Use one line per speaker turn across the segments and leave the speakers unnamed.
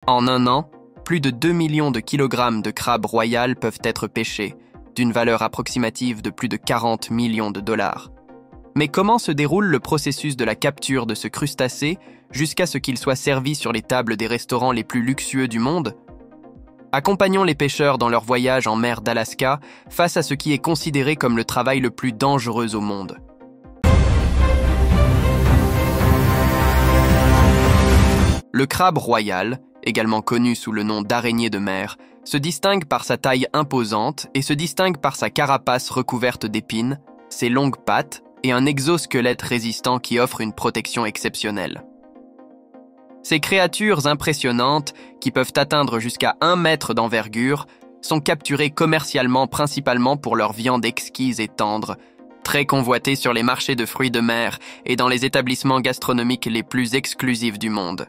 En un an, plus de 2 millions de kilogrammes de crabes royales peuvent être pêchés, d'une valeur approximative de plus de 40 millions de dollars. Mais comment se déroule le processus de la capture de ce crustacé jusqu'à ce qu'il soit servi sur les tables des restaurants les plus luxueux du monde? Accompagnons les pêcheurs dans leur voyage en mer d'Alaska face à ce qui est considéré comme le travail le plus dangereux au monde. Le crabe royal, également connu sous le nom d'araignée de mer, se distingue par sa taille imposante et se distingue par sa carapace recouverte d'épines, ses longues pattes et un exosquelette résistant qui offre une protection exceptionnelle. Ces créatures impressionnantes, qui peuvent atteindre jusqu'à 1 mètre d'envergure, sont capturées commercialement principalement pour leur viande exquise et tendre, très convoitée sur les marchés de fruits de mer et dans les établissements gastronomiques les plus exclusifs du monde.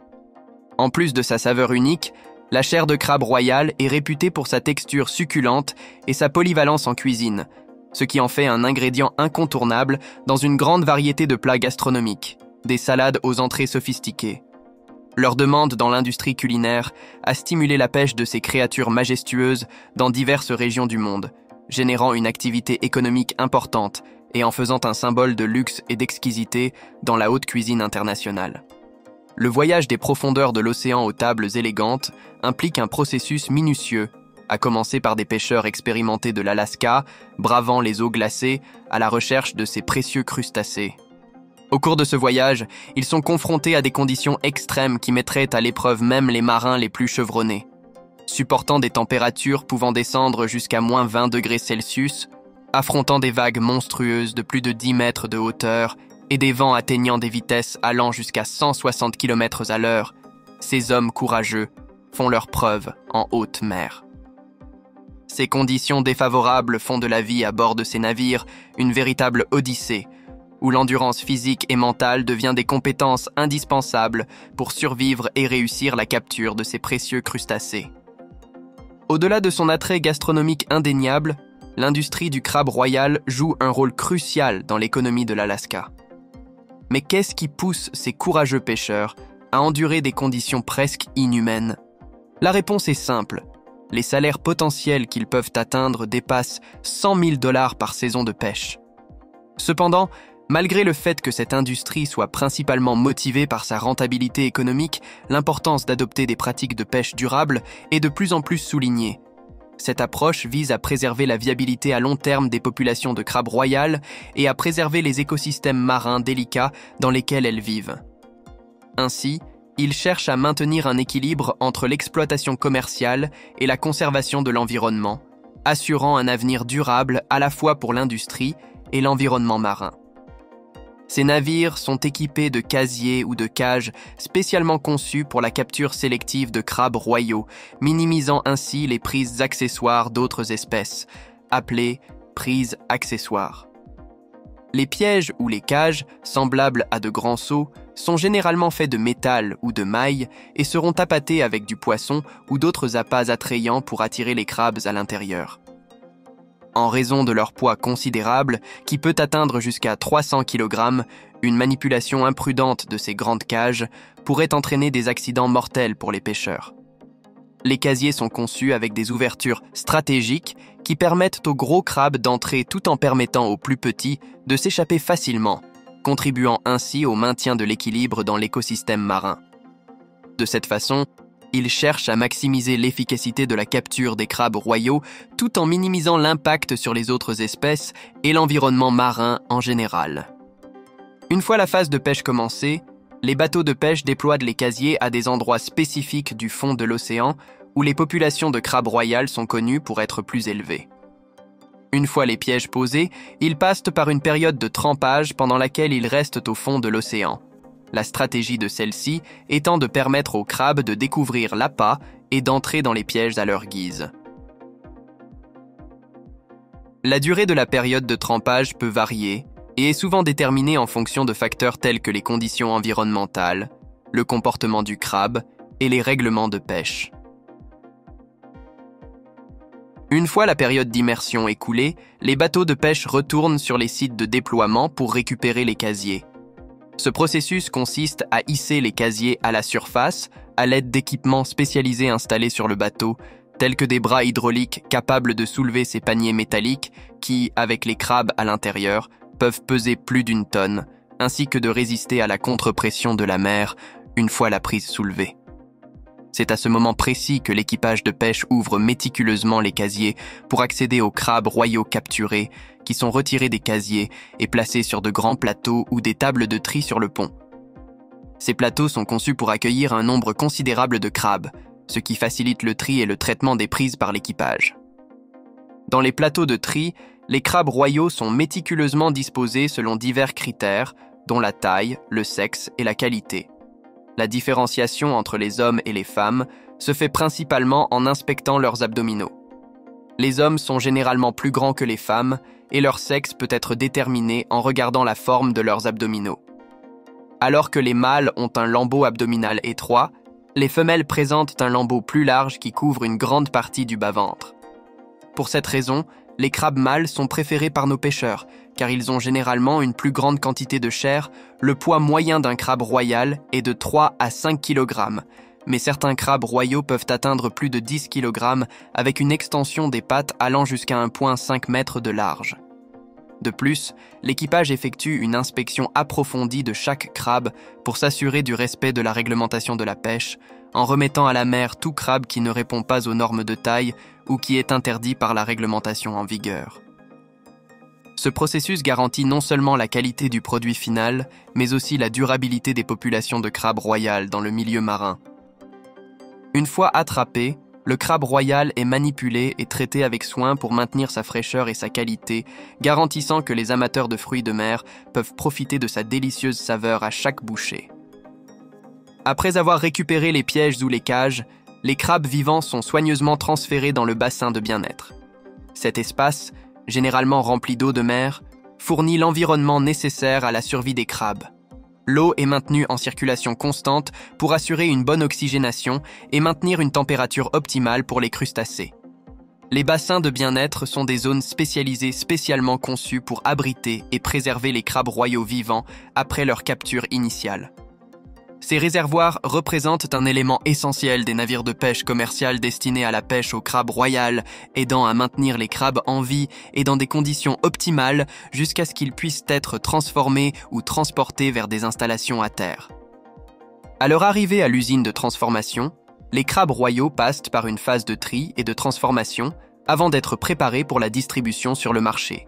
En plus de sa saveur unique, la chair de crabe royal est réputée pour sa texture succulente et sa polyvalence en cuisine, ce qui en fait un ingrédient incontournable dans une grande variété de plats gastronomiques, des salades aux entrées sophistiquées. Leur demande dans l'industrie culinaire a stimulé la pêche de ces créatures majestueuses dans diverses régions du monde, générant une activité économique importante et en faisant un symbole de luxe et d'exquisité dans la haute cuisine internationale. Le voyage des profondeurs de l'océan aux tables élégantes implique un processus minutieux, à commencer par des pêcheurs expérimentés de l'Alaska, bravant les eaux glacées à la recherche de ces précieux crustacés. Au cours de ce voyage, ils sont confrontés à des conditions extrêmes qui mettraient à l'épreuve même les marins les plus chevronnés. Supportant des températures pouvant descendre jusqu'à moins 20 degrés Celsius, affrontant des vagues monstrueuses de plus de 10 mètres de hauteur et des vents atteignant des vitesses allant jusqu'à 160 km à l'heure, ces hommes courageux font leurs preuves en haute mer. Ces conditions défavorables font de la vie à bord de ces navires une véritable odyssée, où l'endurance physique et mentale devient des compétences indispensables pour survivre et réussir la capture de ces précieux crustacés. Au-delà de son attrait gastronomique indéniable, l'industrie du crabe royal joue un rôle crucial dans l'économie de l'Alaska. Mais qu'est-ce qui pousse ces courageux pêcheurs à endurer des conditions presque inhumaines? La réponse est simple. Les salaires potentiels qu'ils peuvent atteindre dépassent 100 000 $ par saison de pêche. Cependant, malgré le fait que cette industrie soit principalement motivée par sa rentabilité économique, l'importance d'adopter des pratiques de pêche durables est de plus en plus soulignée. Cette approche vise à préserver la viabilité à long terme des populations de crabes royales et à préserver les écosystèmes marins délicats dans lesquels elles vivent. Ainsi, ils cherchent à maintenir un équilibre entre l'exploitation commerciale et la conservation de l'environnement, assurant un avenir durable à la fois pour l'industrie et l'environnement marin. Ces navires sont équipés de casiers ou de cages spécialement conçus pour la capture sélective de crabes royaux, minimisant ainsi les prises accessoires d'autres espèces, appelées prises accessoires. Les pièges ou les cages, semblables à de grands seaux, sont généralement faits de métal ou de mailles et seront appâtés avec du poisson ou d'autres appâts attrayants pour attirer les crabes à l'intérieur. En raison de leur poids considérable, qui peut atteindre jusqu'à 300 kg, une manipulation imprudente de ces grandes cages pourrait entraîner des accidents mortels pour les pêcheurs. Les casiers sont conçus avec des ouvertures stratégiques qui permettent aux gros crabes d'entrer tout en permettant aux plus petits de s'échapper facilement, contribuant ainsi au maintien de l'équilibre dans l'écosystème marin. De cette façon, ils cherchent à maximiser l'efficacité de la capture des crabes royaux tout en minimisant l'impact sur les autres espèces et l'environnement marin en général. Une fois la phase de pêche commencée, les bateaux de pêche déploient les casiers à des endroits spécifiques du fond de l'océan où les populations de crabes royales sont connues pour être plus élevées. Une fois les pièges posés, ils passent par une période de trempage pendant laquelle ils restent au fond de l'océan. La stratégie de celle-ci étant de permettre aux crabes de découvrir l'appât et d'entrer dans les pièges à leur guise. La durée de la période de trempage peut varier et est souvent déterminée en fonction de facteurs tels que les conditions environnementales, le comportement du crabe et les règlements de pêche. Une fois la période d'immersion écoulée, les bateaux de pêche retournent sur les sites de déploiement pour récupérer les casiers. Ce processus consiste à hisser les casiers à la surface à l'aide d'équipements spécialisés installés sur le bateau, tels que des bras hydrauliques capables de soulever ces paniers métalliques qui, avec les crabes à l'intérieur, peuvent peser plus d'1 tonne, ainsi que de résister à la contre-pression de la mer une fois la prise soulevée. C'est à ce moment précis que l'équipage de pêche ouvre méticuleusement les casiers pour accéder aux crabes royaux capturés, qui sont retirés des casiers et placés sur de grands plateaux ou des tables de tri sur le pont. Ces plateaux sont conçus pour accueillir un nombre considérable de crabes, ce qui facilite le tri et le traitement des prises par l'équipage. Dans les plateaux de tri, les crabes royaux sont méticuleusement disposés selon divers critères, dont la taille, le sexe et la qualité. La différenciation entre les hommes et les femmes se fait principalement en inspectant leurs abdominaux. Les hommes sont généralement plus grands que les femmes et leur sexe peut être déterminé en regardant la forme de leurs abdominaux. Alors que les mâles ont un lambeau abdominal étroit, les femelles présentent un lambeau plus large qui couvre une grande partie du bas-ventre. Pour cette raison, les crabes mâles sont préférés par nos pêcheurs, car ils ont généralement une plus grande quantité de chair. Le poids moyen d'un crabe royal est de 3 à 5 kg, mais certains crabes royaux peuvent atteindre plus de 10 kg avec une extension des pattes allant jusqu'à 1,5 m de large. De plus, l'équipage effectue une inspection approfondie de chaque crabe pour s'assurer du respect de la réglementation de la pêche, en remettant à la mer tout crabe qui ne répond pas aux normes de taille ou qui est interdit par la réglementation en vigueur. Ce processus garantit non seulement la qualité du produit final, mais aussi la durabilité des populations de crabes royales dans le milieu marin. Une fois attrapé, le crabe royal est manipulé et traité avec soin pour maintenir sa fraîcheur et sa qualité, garantissant que les amateurs de fruits de mer peuvent profiter de sa délicieuse saveur à chaque bouchée. Après avoir récupéré les pièges ou les cages, les crabes vivants sont soigneusement transférés dans le bassin de bien-être. Cet espace, généralement rempli d'eau de mer, fournit l'environnement nécessaire à la survie des crabes. L'eau est maintenue en circulation constante pour assurer une bonne oxygénation et maintenir une température optimale pour les crustacés. Les bassins de bien-être sont des zones spécialisées spécialement conçues pour abriter et préserver les crabes royaux vivants après leur capture initiale. Ces réservoirs représentent un élément essentiel des navires de pêche commerciale destinés à la pêche au crabe royal, aidant à maintenir les crabes en vie et dans des conditions optimales jusqu'à ce qu'ils puissent être transformés ou transportés vers des installations à terre. À leur arrivée à l'usine de transformation, les crabes royaux passent par une phase de tri et de transformation avant d'être préparés pour la distribution sur le marché.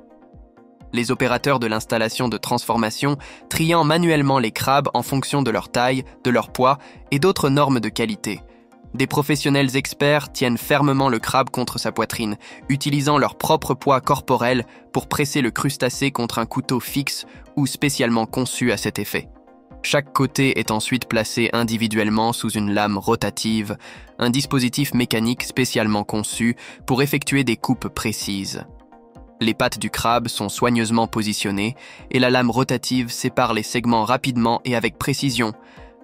Les opérateurs de l'installation de transformation triant manuellement les crabes en fonction de leur taille, de leur poids et d'autres normes de qualité. Des professionnels experts tiennent fermement le crabe contre sa poitrine, utilisant leur propre poids corporel pour presser le crustacé contre un couteau fixe ou spécialement conçu à cet effet. Chaque côté est ensuite placé individuellement sous une lame rotative, un dispositif mécanique spécialement conçu pour effectuer des coupes précises. Les pattes du crabe sont soigneusement positionnées et la lame rotative sépare les segments rapidement et avec précision,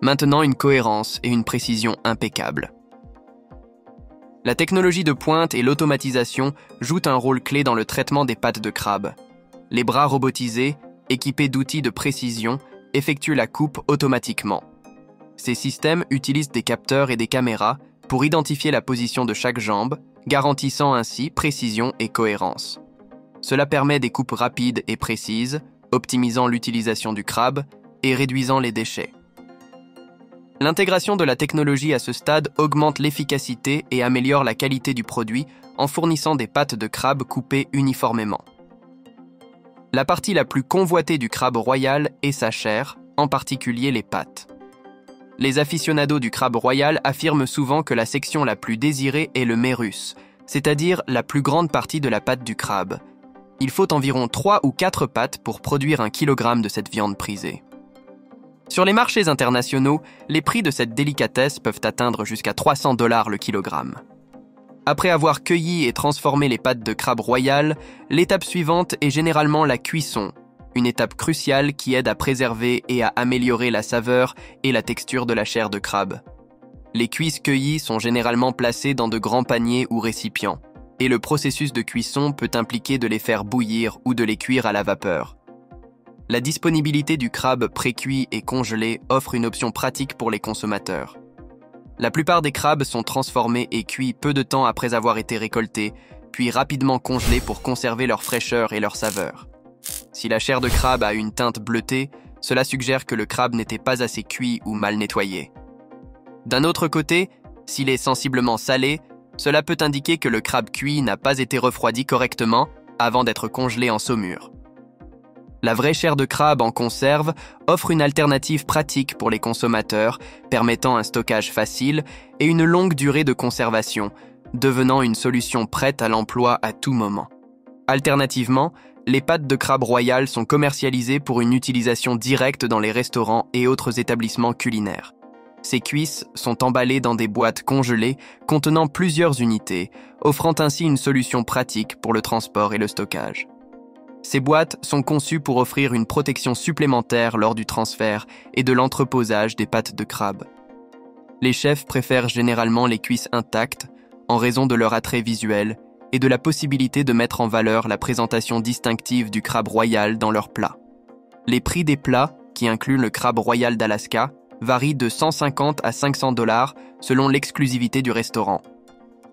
maintenant une cohérence et une précision impeccables. La technologie de pointe et l'automatisation jouent un rôle clé dans le traitement des pattes de crabe. Les bras robotisés, équipés d'outils de précision, effectuent la coupe automatiquement. Ces systèmes utilisent des capteurs et des caméras pour identifier la position de chaque jambe, garantissant ainsi précision et cohérence. Cela permet des coupes rapides et précises, optimisant l'utilisation du crabe et réduisant les déchets. L'intégration de la technologie à ce stade augmente l'efficacité et améliore la qualité du produit en fournissant des pattes de crabe coupées uniformément. La partie la plus convoitée du crabe royal est sa chair, en particulier les pattes. Les aficionados du crabe royal affirment souvent que la section la plus désirée est le mérus, c'est-à-dire la plus grande partie de la patte du crabe. Il faut environ 3 ou 4 pattes pour produire 1 kg de cette viande prisée. Sur les marchés internationaux, les prix de cette délicatesse peuvent atteindre jusqu'à 300 $ le kilogramme. Après avoir cueilli et transformé les pattes de crabe royal, l'étape suivante est généralement la cuisson, une étape cruciale qui aide à préserver et à améliorer la saveur et la texture de la chair de crabe. Les cuisses cueillies sont généralement placées dans de grands paniers ou récipients, et le processus de cuisson peut impliquer de les faire bouillir ou de les cuire à la vapeur. La disponibilité du crabe pré-cuit et congelé offre une option pratique pour les consommateurs. La plupart des crabes sont transformés et cuits peu de temps après avoir été récoltés, puis rapidement congelés pour conserver leur fraîcheur et leur saveur. Si la chair de crabe a une teinte bleutée, cela suggère que le crabe n'était pas assez cuit ou mal nettoyé. D'un autre côté, s'il est sensiblement salé, cela peut indiquer que le crabe cuit n'a pas été refroidi correctement avant d'être congelé en saumure. La vraie chair de crabe en conserve offre une alternative pratique pour les consommateurs, permettant un stockage facile et une longue durée de conservation, devenant une solution prête à l'emploi à tout moment. Alternativement, les pâtes de crabe royal sont commercialisées pour une utilisation directe dans les restaurants et autres établissements culinaires. Ces cuisses sont emballées dans des boîtes congelées contenant plusieurs unités, offrant ainsi une solution pratique pour le transport et le stockage. Ces boîtes sont conçues pour offrir une protection supplémentaire lors du transfert et de l'entreposage des pâtes de crabe. Les chefs préfèrent généralement les cuisses intactes en raison de leur attrait visuel et de la possibilité de mettre en valeur la présentation distinctive du crabe royal dans leurs plats. Les prix des plats, qui incluent le crabe royal d'Alaska, varient de 150 à 500 $ selon l'exclusivité du restaurant.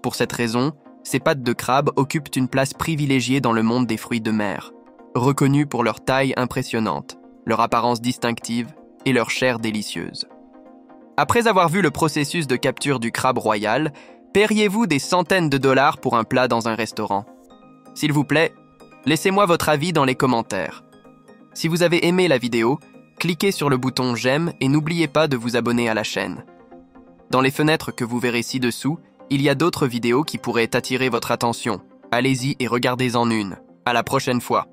Pour cette raison, ces pâtes de crabe occupent une place privilégiée dans le monde des fruits de mer, reconnus pour leur taille impressionnante, leur apparence distinctive et leur chair délicieuse. Après avoir vu le processus de capture du crabe royal, paieriez-vous des centaines de dollars pour un plat dans un restaurant? S'il vous plaît, laissez-moi votre avis dans les commentaires. Si vous avez aimé la vidéo, cliquez sur le bouton j'aime et n'oubliez pas de vous abonner à la chaîne. Dans les fenêtres que vous verrez ci-dessous, il y a d'autres vidéos qui pourraient attirer votre attention. Allez-y et regardez-en une. À la prochaine fois.